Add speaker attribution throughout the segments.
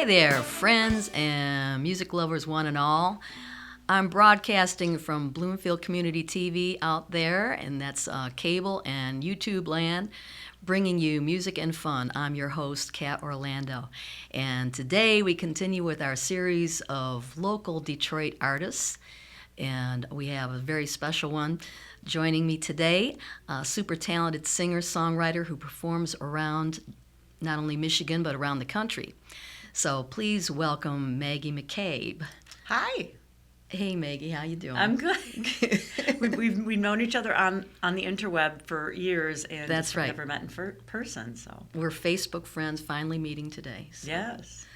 Speaker 1: Hi there, friends and music lovers, one and all. I'm broadcasting from Bloomfield Community TV out there, and that's cable and YouTube land, bringing you music and fun. I'm your host, Kat Orlando. And today we continue with our series of local Detroit artists, and we have a very special one joining me today, a super talented singer-songwriter who performs around not only Michigan, but around the country. So please welcome Maggie McCabe.
Speaker 2: Hi.
Speaker 1: Hey, Maggie, how you doing?
Speaker 2: I'm good. we've known each other on the interweb for years, and
Speaker 1: That's right.
Speaker 2: Never met in person. So
Speaker 1: we're Facebook friends, finally meeting today. So.
Speaker 2: Yes.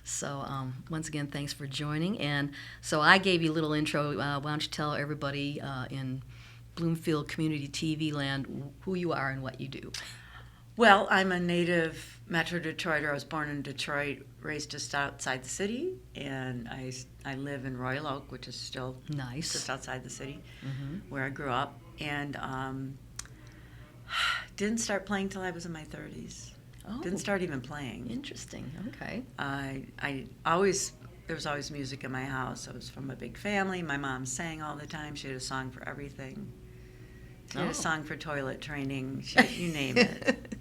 Speaker 1: So once again, thanks for joining. And so I gave you a little intro. Why don't you tell everybody in Bloomfield Community TV land who you are and what you do?
Speaker 2: Well, I'm a native Metro Detroiter. I was born in Detroit, raised just outside the city, and I live in Royal Oak, which is still
Speaker 1: nice,
Speaker 2: just outside the city, where I grew up. And didn't start playing till I was in my 30s.
Speaker 1: Oh,
Speaker 2: didn't start even playing.
Speaker 1: Interesting. Okay.
Speaker 2: There was always music in my house. I was from a big family. My mom sang all the time. She had a song for everything. She had a song for toilet training. You name it.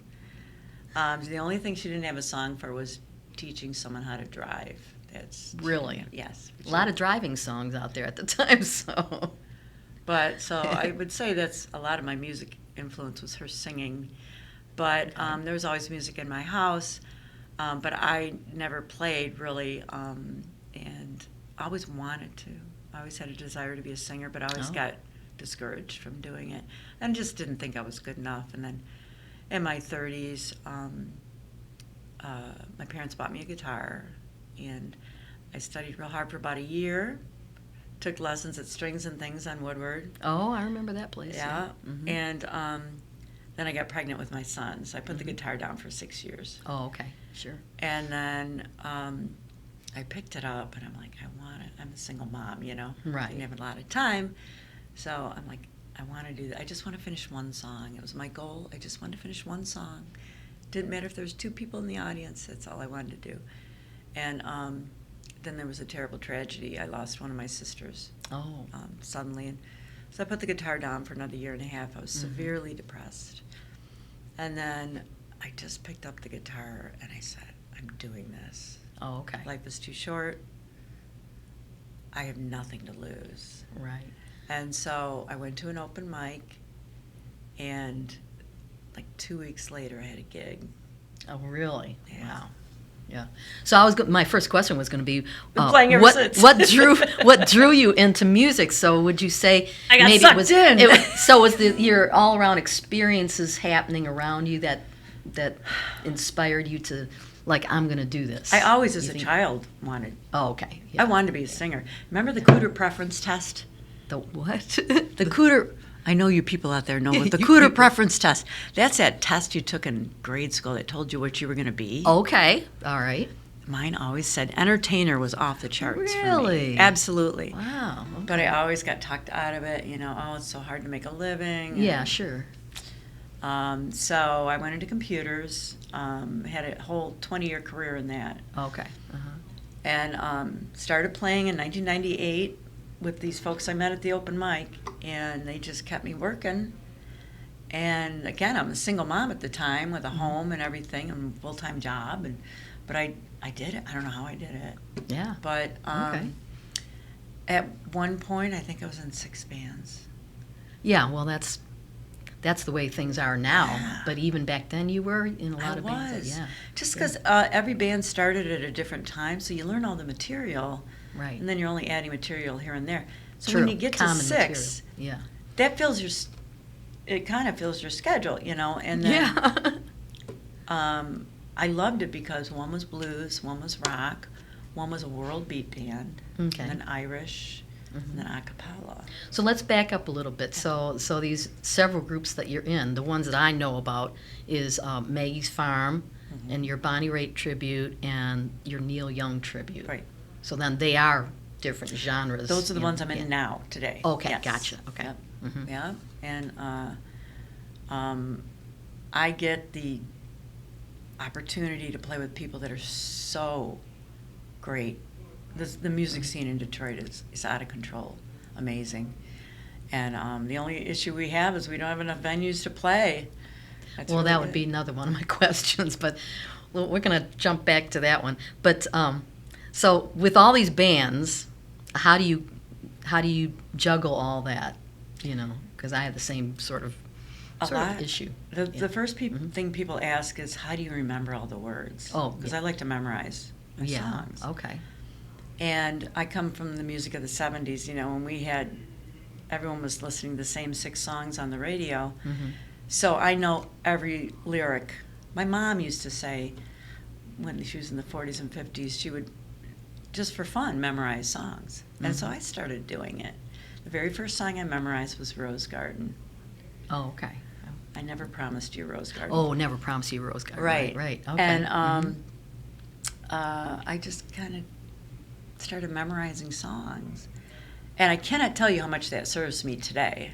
Speaker 2: The only thing she didn't have a song for was teaching someone how to drive. That's
Speaker 1: really?
Speaker 2: Yes.
Speaker 1: A lot of driving songs out there at the time, so.
Speaker 2: But so I would say that's a lot of my music influence was her singing. But there was always music in my house, but I never played really, and I always wanted to. I always had a desire to be a singer, but I always got discouraged from doing it and just didn't think I was good enough. And then in my 30s, my parents bought me a guitar, and I studied real hard for about a year, took lessons at Strings and Things on Woodward.
Speaker 1: Oh, I remember that place.
Speaker 2: Yeah. Mm-hmm. And then I got pregnant with my son, so I put the guitar down for 6 years.
Speaker 1: Oh, okay, sure.
Speaker 2: And then I picked it up, and I'm like, I want it. I'm a single mom, you know.
Speaker 1: Right.
Speaker 2: I didn't have a lot of time. So I'm like, I want to do that. I just want to finish one song. It was my goal. I just wanted to finish one song. Didn't matter if there was 2 people in the audience. That's all I wanted to do. And then there was a terrible tragedy. I lost one of my sisters suddenly. And so I put the guitar down for another year and a half. I was severely depressed. And then I just picked up the guitar and I said, I'm doing this.
Speaker 1: Oh, okay.
Speaker 2: Life is too short. I have nothing to lose.
Speaker 1: Right.
Speaker 2: And so I went to an open mic, and like 2 weeks later, I had a gig.
Speaker 1: Oh, really?
Speaker 2: Yeah.
Speaker 1: Wow. Yeah. So my first question was going to be,
Speaker 2: Been playing ever since.
Speaker 1: what drew you into music? So would you say
Speaker 2: I got
Speaker 1: maybe
Speaker 2: sucked in?
Speaker 1: So was your all around experiences happening around you that inspired you to, like, I'm going to do this?
Speaker 2: I always, as a child, wanted.
Speaker 1: Oh, okay. Yeah.
Speaker 2: I wanted to be a singer. Remember the Cooter preference test?
Speaker 1: The what?
Speaker 2: The Cooter. I know you people out there know what the Cooter preference test. That's that test you took in grade school that told you what you were going to be.
Speaker 1: Okay. All right.
Speaker 2: Mine always said entertainer was off the charts for me.
Speaker 1: Really?
Speaker 2: Absolutely.
Speaker 1: Wow. Okay.
Speaker 2: But I always got talked out of it. You know, it's so hard to make a living.
Speaker 1: Yeah, sure.
Speaker 2: So I went into computers, had a whole 20-year career in that.
Speaker 1: Okay.
Speaker 2: And started playing in 1998 with these folks I met at the open mic, and they just kept me working. And again, I'm a single mom at the time with a home and everything and a full-time job, but I did it. I don't know how I did it.
Speaker 1: Yeah.
Speaker 2: But at one point, I think I was in 6 bands.
Speaker 1: Yeah, well, that's the way things are now.
Speaker 2: Yeah.
Speaker 1: But even back then, you were in a lot of bands. Yeah.
Speaker 2: Just because every band started at a different time, so you learn all the material.
Speaker 1: Right.
Speaker 2: And then you're only adding material here and there. So
Speaker 1: True.
Speaker 2: when you get to
Speaker 1: Common
Speaker 2: 6,
Speaker 1: material. Yeah.
Speaker 2: that it kind of fills your schedule, you know. And then I loved it because one was blues, one was rock, one was a world beat band,
Speaker 1: Okay.
Speaker 2: and then Irish, and then a cappella.
Speaker 1: So let's back up a little bit. So these several groups that you're in, the ones that I know about is Maggie's Farm, and your Bonnie Raitt tribute, and your Neil Young tribute.
Speaker 2: Right.
Speaker 1: So then they are different genres.
Speaker 2: Those are the ones I'm in now, today.
Speaker 1: Okay,
Speaker 2: Yes.
Speaker 1: gotcha. Okay.
Speaker 2: Yep.
Speaker 1: Mhm.
Speaker 2: Yeah, and I get the opportunity to play with people that are so great. The music scene in Detroit is out of control, amazing. And the only issue we have is we don't have enough venues to play. That's
Speaker 1: Well,
Speaker 2: really
Speaker 1: that would
Speaker 2: good.
Speaker 1: be another one of my questions, but we're going to jump back to that one. But so with all these bands, how do you juggle all that? You know, because I have the same sort of issue.
Speaker 2: The first thing people ask is, how do you remember all the words?
Speaker 1: Oh,
Speaker 2: because
Speaker 1: yeah.
Speaker 2: I like to memorize my songs.
Speaker 1: Okay.
Speaker 2: And I come from the music of the 70s, you know, when everyone was listening to the same 6 songs on the radio.
Speaker 1: Mm-hmm.
Speaker 2: So I know every lyric. My mom used to say, when she was in the 40s and 50s, she would, just for fun, memorize songs. Mm-hmm. And so I started doing it. The very first song I memorized was Rose Garden.
Speaker 1: Oh, okay.
Speaker 2: I never promised you Rose Garden.
Speaker 1: Oh, never promised you Rose Garden.
Speaker 2: Right.
Speaker 1: Right. Okay.
Speaker 2: And I just kind of started memorizing songs. And I cannot tell you how much that serves me today.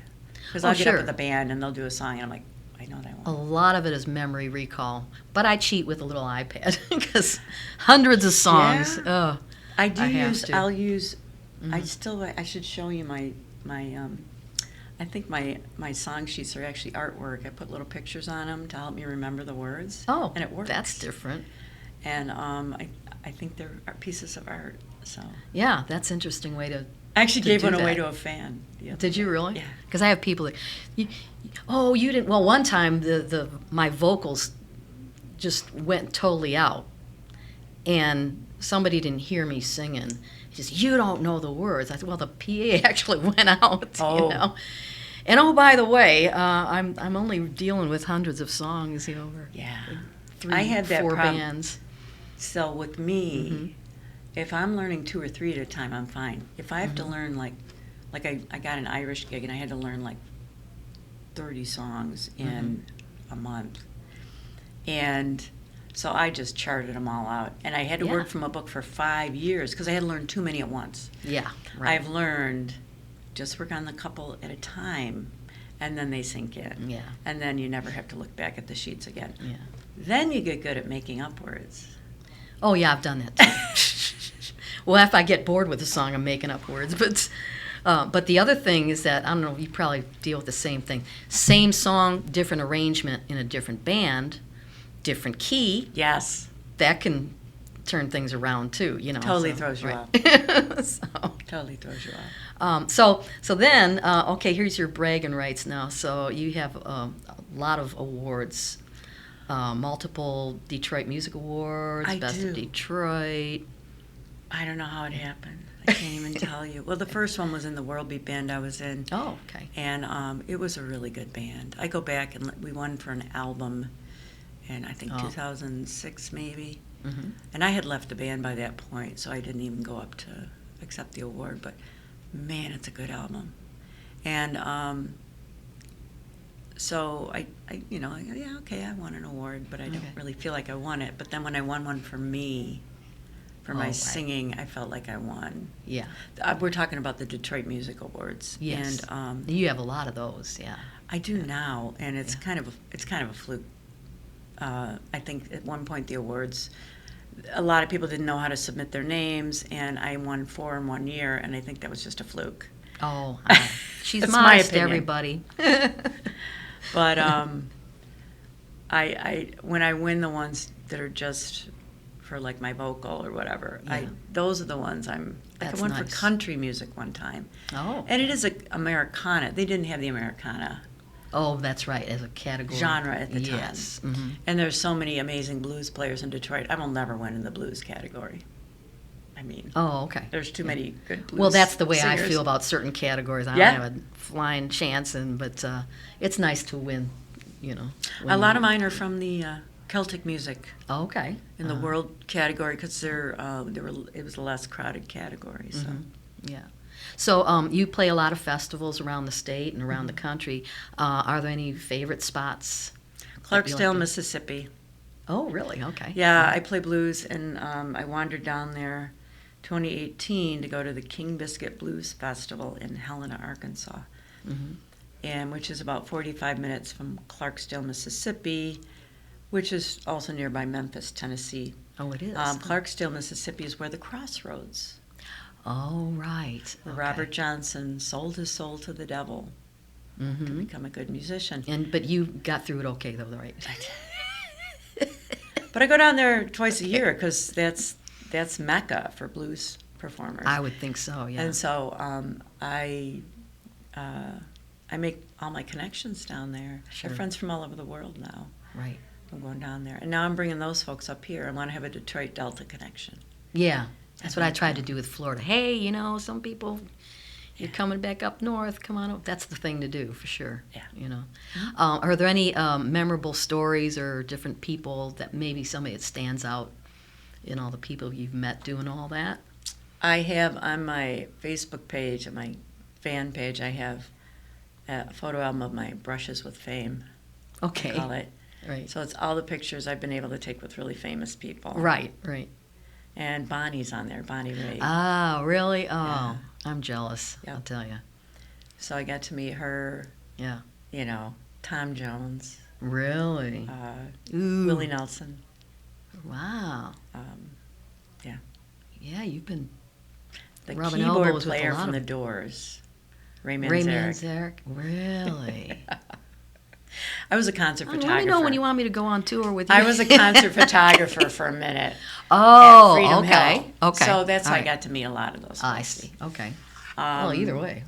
Speaker 2: Because I'll get up with a band and they'll do a song and I'm like, I know what I want.
Speaker 1: A lot of it is memory recall. But I cheat with a little iPad because hundreds of songs.
Speaker 2: Yeah. I'll use,
Speaker 1: Mm-hmm.
Speaker 2: I should show you my I think my song sheets are actually artwork. I put little pictures on them to help me remember the words.
Speaker 1: Oh,
Speaker 2: and it works.
Speaker 1: That's different.
Speaker 2: And I think they're pieces of art. So
Speaker 1: yeah, that's an interesting way to.
Speaker 2: I actually gave one away
Speaker 1: that.
Speaker 2: to a fan.
Speaker 1: Did you really?
Speaker 2: Yeah.
Speaker 1: Because I have people that, you didn't. Well, one time my vocals just went totally out, and somebody didn't hear me singing. He says, "You don't know the words." I said, "Well, the PA actually went out."
Speaker 2: Oh.
Speaker 1: You know. And by the way, I'm only dealing with hundreds of songs, over
Speaker 2: Yeah.
Speaker 1: 3,
Speaker 2: I had that
Speaker 1: 4
Speaker 2: problem.
Speaker 1: bands.
Speaker 2: So with me, if I'm learning 2 or 3 at a time, I'm fine. If I have to learn like I got an Irish gig and I had to learn like 30 songs in a month. And so I just charted them all out. And I had to work from a book for 5 years because I had to learn too many at once.
Speaker 1: Yeah, right.
Speaker 2: I've learned just work on the couple at a time and then they sink in.
Speaker 1: Yeah.
Speaker 2: And then you never have to look back at the sheets again.
Speaker 1: Yeah.
Speaker 2: Then you get good at making up words.
Speaker 1: Oh, yeah, I've done that too. Well, if I get bored with a song, I'm making up words. But the other thing is that, I don't know, you probably deal with the same thing. Same song, different arrangement in a different band, different key.
Speaker 2: Yes.
Speaker 1: That can turn things around too,
Speaker 2: Totally throws you
Speaker 1: off.
Speaker 2: Totally throws you off.
Speaker 1: So then, okay, here's your bragging rights now. So you have a lot of awards. Multiple Detroit Music Awards, Best of Detroit.
Speaker 2: I don't know how it happened. I can't even tell you. Well, the first one was in the World Beat band I was in.
Speaker 1: Oh, okay.
Speaker 2: And it was a really good band. I go back and we won for an album in, I think, 2006 maybe. Mm-hmm. And I had left the band by that point, so I didn't even go up to accept the award. But, man, it's a good album. And so I yeah, okay, I won an award, but I don't really feel like I won it. But then when I won one for me, for my singing, I felt like I won. Yeah. We're talking about the Detroit Music Awards.
Speaker 1: Yes. And you have a lot of those, yeah.
Speaker 2: I do now, and it's kind of a fluke. I think at one point the awards, a lot of people didn't know how to submit their names, and I won 4 in 1 year, and I think that was just a fluke.
Speaker 1: Oh, she's modest, everybody.
Speaker 2: But I when I win the ones that are just for like my vocal or whatever, those are the ones I'm. Like I won for country music one time. Oh. And it is Americana. They didn't have the Americana.
Speaker 1: Oh, that's right, as a category.
Speaker 2: Genre at the time.
Speaker 1: Yes. Mm-hmm.
Speaker 2: And there's so many amazing blues players in Detroit. I will never win in the blues category. I mean,
Speaker 1: okay.
Speaker 2: There's too many good blues.
Speaker 1: Well, that's the way
Speaker 2: singers.
Speaker 1: I feel about certain categories. I don't have a flying chance, but it's nice to win.
Speaker 2: A lot of mine are from the Celtic music.
Speaker 1: Oh, okay.
Speaker 2: In the world category, because it was a less crowded category. So.
Speaker 1: Mm-hmm. Yeah. So you play a lot of festivals around the state and around the country. Are there any favorite spots?
Speaker 2: Clarksdale, Mississippi.
Speaker 1: Oh, really? Okay.
Speaker 2: Yeah, I play blues, and I wandered down there 2018 to go to the King Biscuit Blues Festival in Helena, Arkansas, and which is about 45 minutes from Clarksdale, Mississippi, which is also nearby Memphis, Tennessee.
Speaker 1: Oh, it is.
Speaker 2: Clarksdale, Mississippi is where the Crossroads,
Speaker 1: Oh, right.
Speaker 2: where
Speaker 1: Okay.
Speaker 2: Robert Johnson sold his soul to the devil to
Speaker 1: Mm-hmm.
Speaker 2: become a good musician.
Speaker 1: But you got through it okay, though, right?
Speaker 2: But I go down there twice a year because that's Mecca for blues performers.
Speaker 1: I would think so, yeah.
Speaker 2: And so I make all my connections down there.
Speaker 1: Sure.
Speaker 2: I have friends from all over the world now.
Speaker 1: Right.
Speaker 2: I'm going down there. And now I'm bringing those folks up here. I want to have a Detroit Delta connection.
Speaker 1: Yeah. That's what I tried to do with Florida. Hey, some people, you're coming back up north, come on up. That's the thing to do, for sure.
Speaker 2: Yeah.
Speaker 1: Are there any memorable stories or different people that maybe somebody that stands out, the people you've met doing all that?
Speaker 2: I have on my Facebook page, on my fan page, I have a photo album of my Brushes with Fame,
Speaker 1: Okay.
Speaker 2: I call it.
Speaker 1: Right.
Speaker 2: So it's all the pictures I've been able to take with really famous people.
Speaker 1: Right.
Speaker 2: And Bonnie's on there, Bonnie Raitt.
Speaker 1: Ah, really? Oh,
Speaker 2: Yeah.
Speaker 1: I'm jealous,
Speaker 2: Yep.
Speaker 1: I'll tell you.
Speaker 2: So I got to meet her,
Speaker 1: Yeah.
Speaker 2: Tom Jones,
Speaker 1: Really? Ooh.
Speaker 2: Willie Nelson.
Speaker 1: Wow.
Speaker 2: Yeah.
Speaker 1: Yeah, you've been
Speaker 2: The
Speaker 1: rubbing
Speaker 2: keyboard
Speaker 1: elbows with a
Speaker 2: player
Speaker 1: lot
Speaker 2: from
Speaker 1: of-
Speaker 2: The Doors, Ray
Speaker 1: Ray
Speaker 2: Manzarek.
Speaker 1: Manzarek. Really?
Speaker 2: I was a concert
Speaker 1: Let me
Speaker 2: photographer.
Speaker 1: know when you want me to go on tour with you.
Speaker 2: I was a concert photographer for a minute.
Speaker 1: Oh,
Speaker 2: at Freedom
Speaker 1: okay.
Speaker 2: Hill.
Speaker 1: Okay.
Speaker 2: So that's
Speaker 1: All
Speaker 2: how I
Speaker 1: right.
Speaker 2: got to meet a lot of those folks.
Speaker 1: I see. Okay. Well, either way.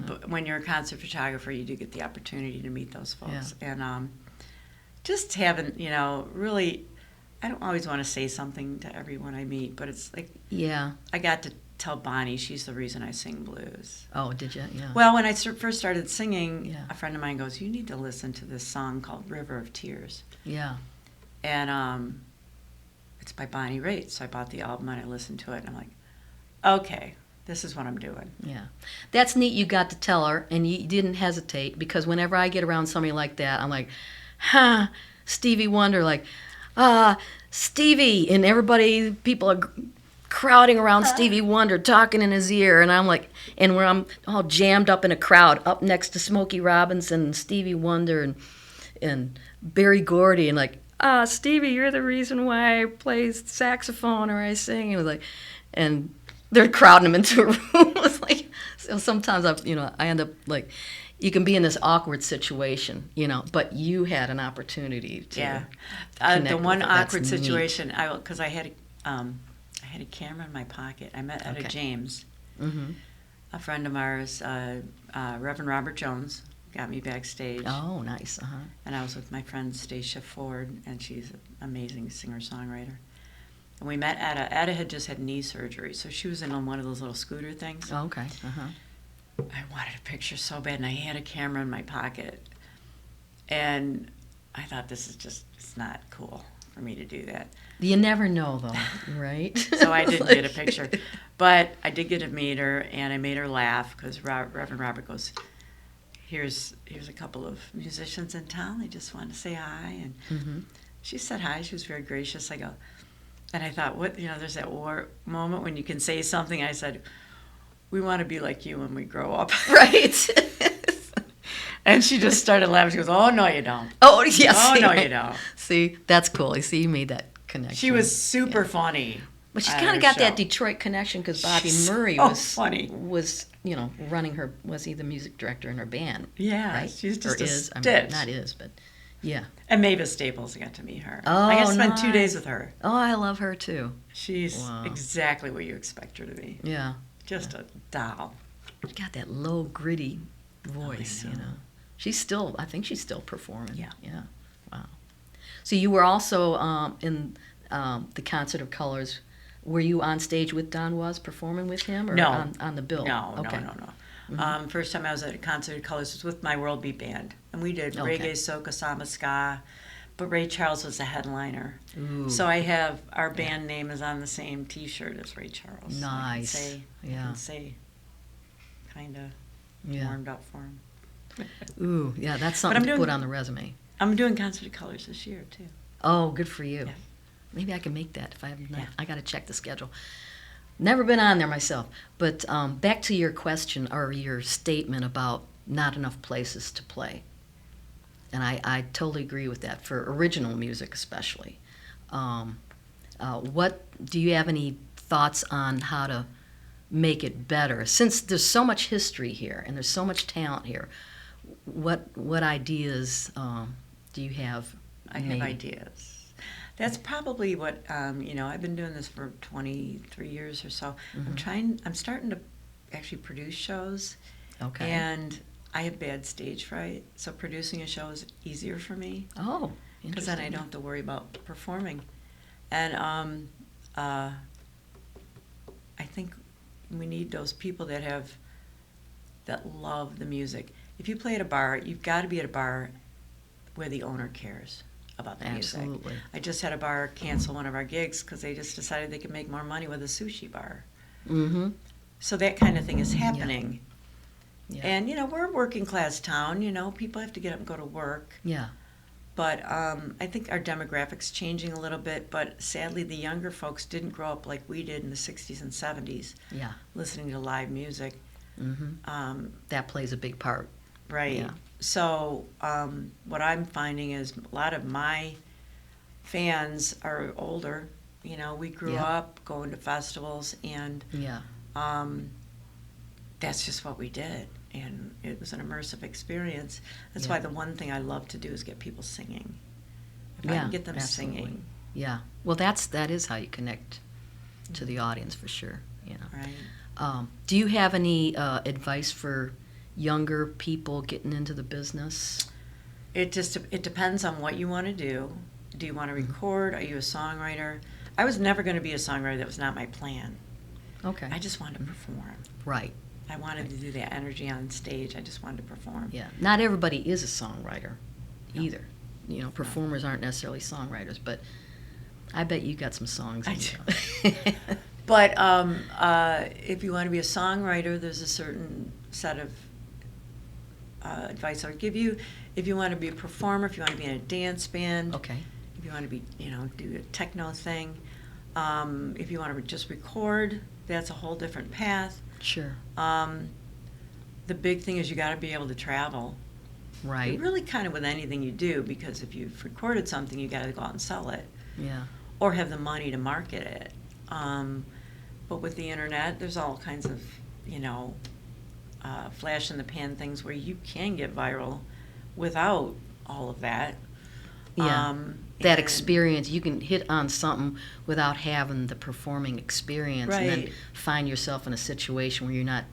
Speaker 2: But when you're a concert photographer, you do get the opportunity to meet those folks. And just having, really, I don't always want to say something to everyone I meet, but it's like
Speaker 1: Yeah.
Speaker 2: I got to tell Bonnie she's the reason I sing blues.
Speaker 1: Oh, did you? Yeah.
Speaker 2: Well, when I first started singing,
Speaker 1: Yeah.
Speaker 2: a friend of mine goes, "You need to listen to this song called River of Tears."
Speaker 1: Yeah.
Speaker 2: And it's by Bonnie Raitt. So I bought the album and I listened to it, and I'm like, okay, this is what I'm doing.
Speaker 1: Yeah. That's neat you got to tell her, and you didn't hesitate, because whenever I get around somebody like that, I'm like, Stevie Wonder, like, Stevie, and people are crowding around Stevie Wonder, talking in his ear, and I'm like, and where I'm all jammed up in a crowd, up next to Smokey Robinson, and Stevie Wonder, and Berry Gordy, and like, Stevie, you're the reason why I play saxophone or I sing, and they're crowding him into a room. It's like, so sometimes I end up like, you can be in this awkward situation, but you had an opportunity to connect
Speaker 2: the one
Speaker 1: with it. That's
Speaker 2: awkward
Speaker 1: neat.
Speaker 2: situation, because I had a camera in my pocket. I met Etta James, a friend of ours, Reverend Robert Jones, got me backstage.
Speaker 1: Oh, nice.
Speaker 2: And I was with my friend Stacia Ford, and she's an amazing singer-songwriter. And we met Etta. Etta had just had knee surgery, so she was in one of those little scooter things.
Speaker 1: Oh, okay.
Speaker 2: I wanted a picture so bad, and I had a camera in my pocket. And I thought, it's not cool for me to do that.
Speaker 1: You never know, though, right?
Speaker 2: So I didn't get a picture. But I did get to meet her, and I made her laugh, because Reverend Robert goes, here's a couple of musicians in town. They just want to say hi. And she said hi. She was very gracious. I go, and I thought, there's that moment when you can say something. I said, we want to be like you when we grow up.
Speaker 1: Right.
Speaker 2: And she just started laughing. She goes, oh, no, you don't.
Speaker 1: Oh, yes.
Speaker 2: Oh, no, you don't.
Speaker 1: See, that's cool. You see, you made that connection.
Speaker 2: She was super funny.
Speaker 1: But she's
Speaker 2: at
Speaker 1: kind
Speaker 2: her
Speaker 1: of got
Speaker 2: show.
Speaker 1: that Detroit connection, because Bobby
Speaker 2: She's
Speaker 1: Murray
Speaker 2: so
Speaker 1: was
Speaker 2: funny.
Speaker 1: Running her. Was he the music director in her band?
Speaker 2: Yeah,
Speaker 1: right?
Speaker 2: she's just
Speaker 1: or
Speaker 2: a
Speaker 1: is
Speaker 2: stitch.
Speaker 1: not is, but yeah.
Speaker 2: And Mavis Staples, I got to meet her.
Speaker 1: Oh,
Speaker 2: I got to spend 2
Speaker 1: nice.
Speaker 2: days with her.
Speaker 1: Oh, I love her too.
Speaker 2: She's exactly what you expect her to be.
Speaker 1: Yeah.
Speaker 2: Just a doll.
Speaker 1: She got that low, gritty voice.
Speaker 2: I know.
Speaker 1: I think she's still performing.
Speaker 2: Yeah.
Speaker 1: Yeah. Wow. So you were also in the Concert of Colors. Were you on stage with Don Was performing with him, or
Speaker 2: No.
Speaker 1: on the bill?
Speaker 2: No,
Speaker 1: Okay.
Speaker 2: no. First time I was at a Concert of Colors was with my World Beat Band. And we did
Speaker 1: Okay.
Speaker 2: reggae, soca, samba, ska. But Ray Charles was the headliner.
Speaker 1: Ooh.
Speaker 2: So I have, our band name is on the same T-shirt as Ray Charles.
Speaker 1: Nice.
Speaker 2: So I can say, kind of warmed up for him.
Speaker 1: Ooh, yeah, that's something to put on the resume.
Speaker 2: I'm doing Concert of Colors this year, too.
Speaker 1: Oh, good for you.
Speaker 2: Yeah.
Speaker 1: Maybe I can make that if I haven't.
Speaker 2: Yeah.
Speaker 1: I got to check the schedule. Never been on there myself. But back to your question or your statement about not enough places to play. And I totally agree with that, for original music especially. What do you have any thoughts on how to make it better? Since there's so much history here and there's so much talent here, what ideas do you have?
Speaker 2: I have ideas. That's probably what I've been doing this for 23 years or so. I'm starting to actually produce shows.
Speaker 1: Okay.
Speaker 2: And I have bad stage fright, so producing a show is easier for me.
Speaker 1: Oh,
Speaker 2: because then I don't have to worry about performing. And I think we need those people that love the music. If you play at a bar, you've got to be at a bar where the owner cares about the music.
Speaker 1: Absolutely.
Speaker 2: I just had a bar cancel one of our gigs because they just decided they could make more money with a sushi bar.
Speaker 1: Mm-hmm.
Speaker 2: So that kind of thing is happening.
Speaker 1: Yeah.
Speaker 2: And, we're a working class town, people have to get up and go to work.
Speaker 1: Yeah.
Speaker 2: But I think our demographic's changing a little bit, but sadly the younger folks didn't grow up like we did in the 60s and 70s, listening to live music.
Speaker 1: Mm-hmm. That plays a big part.
Speaker 2: Right.
Speaker 1: Yeah.
Speaker 2: So what I'm finding is a lot of my fans are older. We grew up going to festivals, and that's just what we did. And it was an immersive experience. That's why the one thing I love to do is get people singing. If I can get them singing.
Speaker 1: Yeah. Well, that is how you connect to the audience for sure.
Speaker 2: Right.
Speaker 1: Do you have any advice for younger people getting into the business?
Speaker 2: It depends on what you want to do. Do you want to record? Are you a songwriter? I was never going to be a songwriter. That was not my plan.
Speaker 1: Okay.
Speaker 2: I just wanted to perform.
Speaker 1: Right.
Speaker 2: I wanted to do that energy on stage. I just wanted to perform.
Speaker 1: Yeah. Not everybody is a songwriter either. Performers aren't necessarily songwriters, but I bet you got some songs.
Speaker 2: I do. But if you want to be a songwriter, there's a certain set of advice I would give you. If you want to be a performer, if you want to be in a dance band,
Speaker 1: okay.
Speaker 2: If you want to be, do a techno thing, if you want to just record, that's a whole different path.
Speaker 1: Sure.
Speaker 2: The big thing is you got to be able to travel.
Speaker 1: Right.
Speaker 2: Really kind of with anything you do, because if you've recorded something, you got to go out and sell it.
Speaker 1: Yeah.
Speaker 2: Or have the money to market it. But with the internet, there's all kinds of, flash in the pan things where you can get viral without all of that.
Speaker 1: Yeah. That experience, you can hit on something without having the performing experience, and then find yourself in a situation where you're not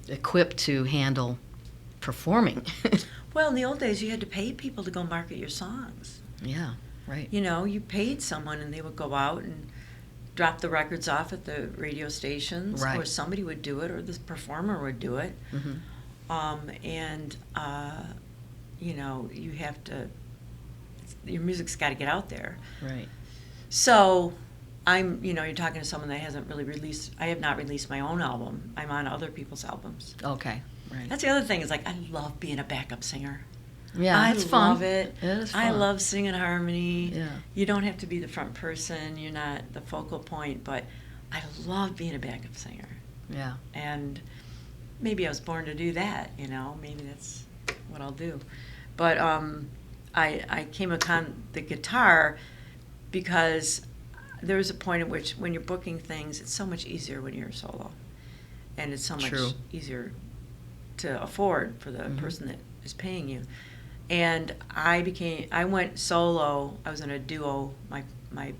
Speaker 1: equipped to handle performing.
Speaker 2: Well, in the old days, you had to pay people to go market your songs.
Speaker 1: Yeah, right.
Speaker 2: You paid someone, and they would go out and drop the records off at the radio stations,
Speaker 1: right.
Speaker 2: or somebody would do it, or the performer would do it.
Speaker 1: Mm-hmm.
Speaker 2: You have to. Your music's got to get out there.
Speaker 1: Right.
Speaker 2: So, you're talking to someone that hasn't really released. I have not released my own album. I'm on other people's albums.
Speaker 1: Okay. Right.
Speaker 2: That's the other thing. Is I love being a backup singer.
Speaker 1: Yeah, it's fun.
Speaker 2: I love it.
Speaker 1: It is fun.
Speaker 2: I love singing harmony.
Speaker 1: Yeah.
Speaker 2: You don't have to be the front person. You're not the focal point. But I love being a backup singer.
Speaker 1: Yeah.
Speaker 2: And maybe I was born to do that. Maybe that's what I'll do. But I came upon the guitar because there was a point at which when you're booking things, it's so much easier when you're solo. And it's so much easier to afford for the person that is paying you. And I went solo. I was in a duo, my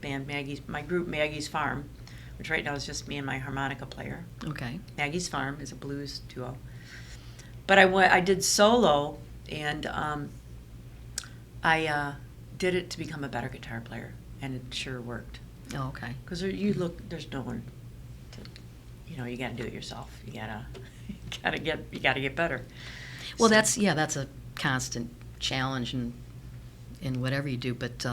Speaker 2: band my group Maggie's Farm, which right now is just me and my harmonica player.
Speaker 1: Okay.
Speaker 2: Maggie's Farm is a blues duo. But I did solo, and I did it to become a better guitar player, and it sure worked.
Speaker 1: Oh, okay.
Speaker 2: Because there's no one to, you got to do it yourself. You gotta get better.
Speaker 1: Well, that's a constant challenge in whatever you do, but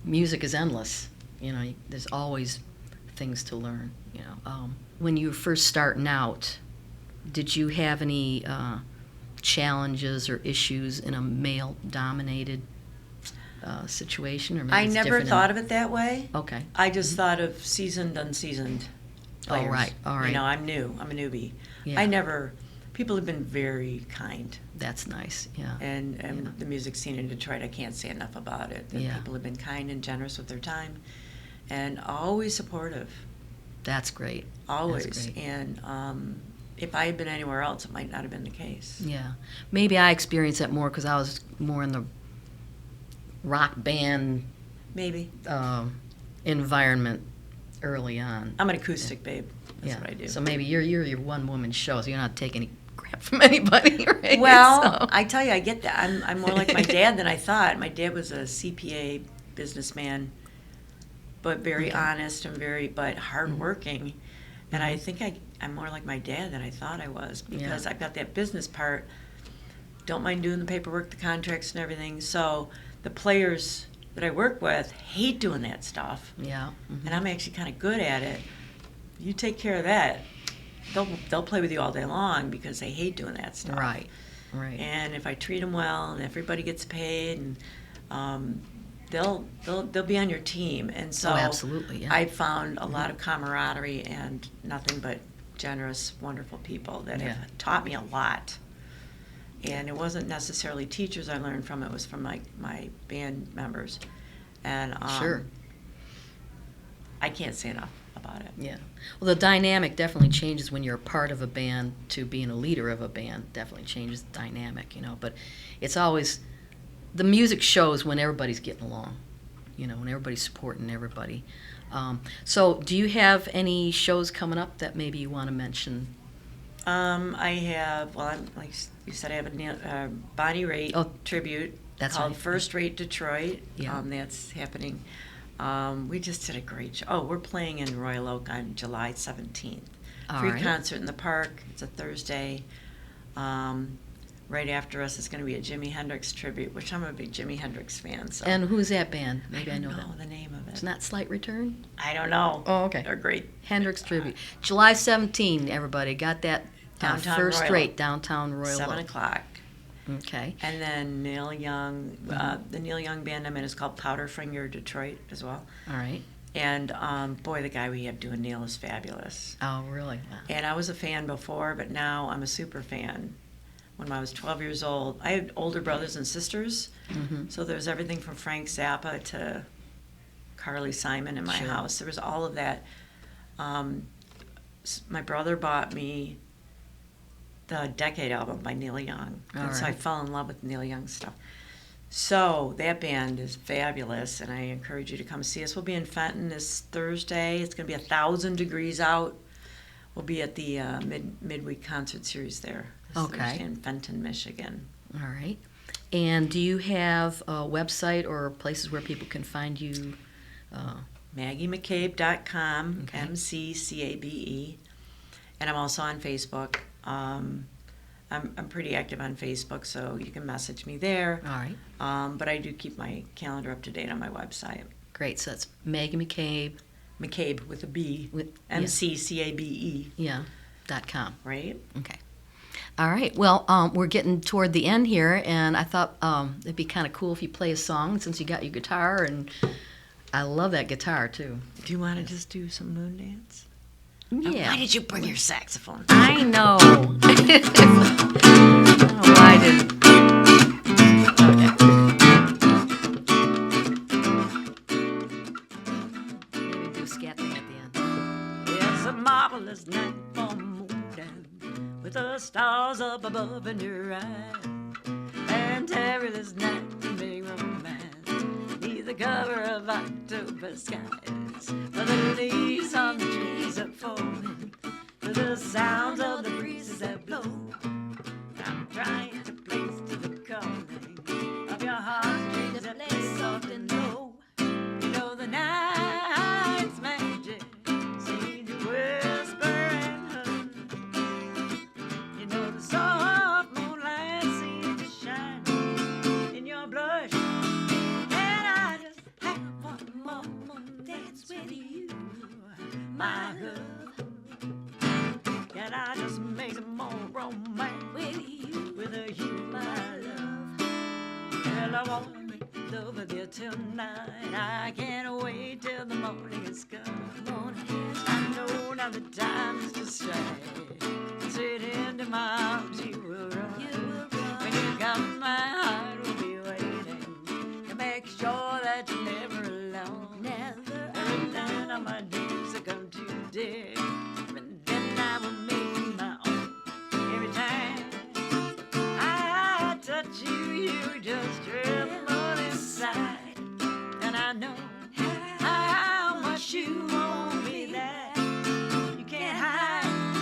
Speaker 1: music is endless. There's always things to learn. When you were first starting out, did you have any challenges or issues in a male-dominated situation, or maybe
Speaker 2: I
Speaker 1: it's
Speaker 2: never
Speaker 1: different
Speaker 2: thought of it that way.
Speaker 1: Okay.
Speaker 2: I just thought of seasoned, unseasoned players.
Speaker 1: Oh, right. All right.
Speaker 2: I'm new. I'm a newbie.
Speaker 1: Yeah.
Speaker 2: People have been very kind.
Speaker 1: That's nice. Yeah.
Speaker 2: And the music scene in Detroit, I can't say enough about it. People have been kind and generous with their time. and always supportive.
Speaker 1: That's great.
Speaker 2: Always.
Speaker 1: That's great.
Speaker 2: And if I had been anywhere else, it might not have been the case.
Speaker 1: Yeah. Maybe I experienced that more because I was more in the rock band
Speaker 2: Maybe.
Speaker 1: Environment early on.
Speaker 2: I'm an acoustic babe. That's
Speaker 1: Yeah.
Speaker 2: what I do.
Speaker 1: So maybe you're your one-woman show, so you're not taking any crap from anybody, right?
Speaker 2: Well,
Speaker 1: So-
Speaker 2: I tell you, I get that. I'm more like my dad than I thought. My dad was a CPA businessman, but very
Speaker 1: Okay.
Speaker 2: honest and but hardworking. And I think I'm more like my dad than I thought I was, because I've got that business part. Don't mind doing the paperwork, the contracts, and everything. So the players that I work with hate doing that stuff,
Speaker 1: Yeah.
Speaker 2: and I'm actually kind of good at it. You take care of that. They'll play with you all day long because they hate doing that stuff.
Speaker 1: Right. Right.
Speaker 2: And if I treat them well and everybody gets paid, and they'll be on your team. And so
Speaker 1: Oh, absolutely, yeah.
Speaker 2: I found a lot of camaraderie and nothing but generous, wonderful people that
Speaker 1: Yeah.
Speaker 2: have taught me a lot. And it wasn't necessarily teachers I learned from; it was from my band members. And
Speaker 1: Sure.
Speaker 2: I can't say enough about it.
Speaker 1: Yeah. Well, the dynamic definitely changes when you're a part of a band to being a leader of a band. Definitely changes the dynamic, But it's always, the music shows when everybody's getting along, when everybody's supporting everybody. So do you have any shows coming up that maybe you want to mention?
Speaker 2: I have, like you said, I have a Bonnie Raitt tribute
Speaker 1: that's
Speaker 2: called
Speaker 1: right.
Speaker 2: First Rate Detroit.
Speaker 1: Yeah.
Speaker 2: That's happening. We just did a great show. Oh, we're playing in Royal Oak on July 17th.
Speaker 1: All
Speaker 2: Free
Speaker 1: right.
Speaker 2: concert in the park. It's a Thursday. Right after us is going to be a Jimi Hendrix tribute, which I'm a big Jimi Hendrix fan. So
Speaker 1: And who's that band? Maybe I
Speaker 2: don't
Speaker 1: know
Speaker 2: know
Speaker 1: that.
Speaker 2: the name of it.
Speaker 1: It's not Slight Return?
Speaker 2: I don't know.
Speaker 1: Oh, okay.
Speaker 2: They're great.
Speaker 1: Hendrix tribute. July 17, everybody. Got that
Speaker 2: Downtown
Speaker 1: First
Speaker 2: Royal.
Speaker 1: Rate, downtown Royal
Speaker 2: 7
Speaker 1: Oak.
Speaker 2: o'clock.
Speaker 1: Okay.
Speaker 2: And then Neil Young, the Neil Young band I'm in is called Powderfinger Detroit as well.
Speaker 1: All right.
Speaker 2: And boy, the guy we have doing Neil is fabulous.
Speaker 1: Oh, really? Wow.
Speaker 2: And I was a fan before, but now I'm a super fan. When I was 12 years old, I had older brothers and sisters, so there's everything from Frank Zappa to Carly Simon in my
Speaker 1: Sure.
Speaker 2: house. There was all of that. My brother bought me the Decade album by Neil Young, and so I
Speaker 1: right.
Speaker 2: fell in love with Neil Young stuff. So that band is fabulous, and I encourage you to come see us. We'll be in Fenton this Thursday. It's going to be 1,000 degrees out. We'll be at the midweek concert series there this
Speaker 1: Okay.
Speaker 2: Thursday in Fenton, Michigan.
Speaker 1: All right. And do you have a website or places where people can find you?
Speaker 2: MaggieMcCabe.com,
Speaker 1: Okay.
Speaker 2: MCCABE. And I'm also on Facebook. I'm pretty active on Facebook, so you can message me there.
Speaker 1: All right.
Speaker 2: But I do keep my calendar up to date on my website.
Speaker 1: Great. So that's Maggie McCabe.
Speaker 2: McCabe with a B.
Speaker 1: With,
Speaker 2: MCCABE.
Speaker 1: yeah. .com.
Speaker 2: Right?
Speaker 1: Okay. All right. Well, we're getting toward the end here, and I thought it'd be kind of cool if you play a song since you got your guitar, and I love that guitar too.
Speaker 2: Do you want to just do some moon dance?
Speaker 1: Yeah.
Speaker 2: Why did you bring your saxophone?
Speaker 1: I know. Why did? Maybe do a scat thing at the end.
Speaker 2: It's a marvelous night for moon dance, with the stars up above in your eyes. And Terry, this night to make romance, neath the cover of October skies. But the leaves on the trees are falling, with the sounds of the breezes that blow. I'm trying to place to the calling of your heartstrings that play soft and low. You know the night's magic seems to whisper and hum. You know the soft moonlight seems to shine in your blush. And I just have one more dance with you, my love. And I just make some more romance with you, my love. And I want to make love with you tonight. I can't wait till the morning is come. I know now the time's to strike. Straight into my arms you will run. When you come, my heart will be waiting to make sure that you're never alone. Never alone. dear. And then I will make you my own. Every time I touch you, you just tremble inside. And I know how much you want me that you can't hide.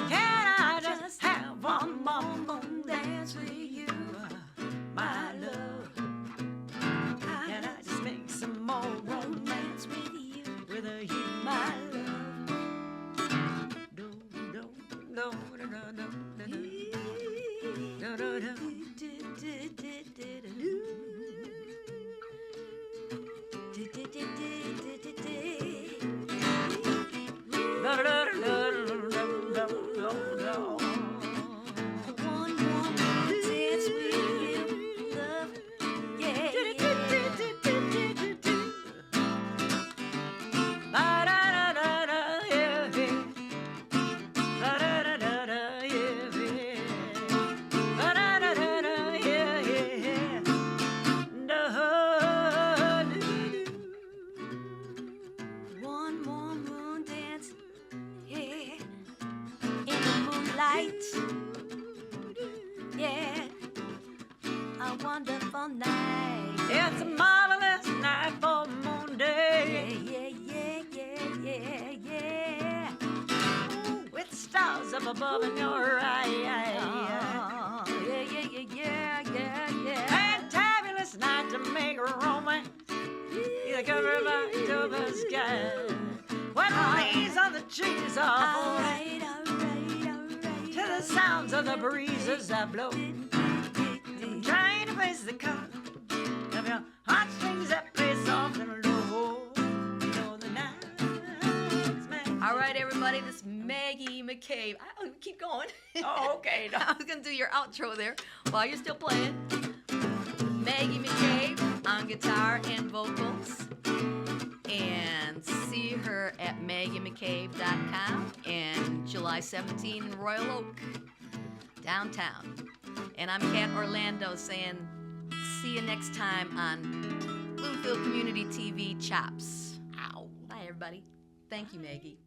Speaker 2: Can I just have one more dance with you, my love? Can I just make some more romance with you, my love? Do do do do do
Speaker 1: One more dance with you, love. Yeah, one more moon dance, yeah, in the moonlight, yeah, a wonderful night.
Speaker 2: It's a marvelous night for moon day.
Speaker 1: Yeah, yeah, yeah, yeah, yeah, yeah.
Speaker 2: With stars up above in your eyes.
Speaker 1: Oh, yeah, yeah, yeah, yeah, yeah, yeah.
Speaker 2: Fantabulous night to make romance. The cover of October sky. When the leaves on the trees are
Speaker 1: All
Speaker 2: blowing
Speaker 1: right, all right, all right.
Speaker 2: to the sounds of the breezes that blow. I'm trying to place the color of your heartstrings that play soft and low. You know the night's magic.
Speaker 1: All right, everybody, this is Maggie McCabe. Keep going.
Speaker 2: Oh, okay. No.
Speaker 1: I was going to do your outro there while you're still playing. Maggie McCabe on guitar and vocals. And see her at maggiemccabe.com and July 17 in Royal Oak, downtown. And I'm Kat Orlando saying see you next time on Bloomfield Community TV CHOPZ. Ow. Bye, everybody. Thank you, Maggie.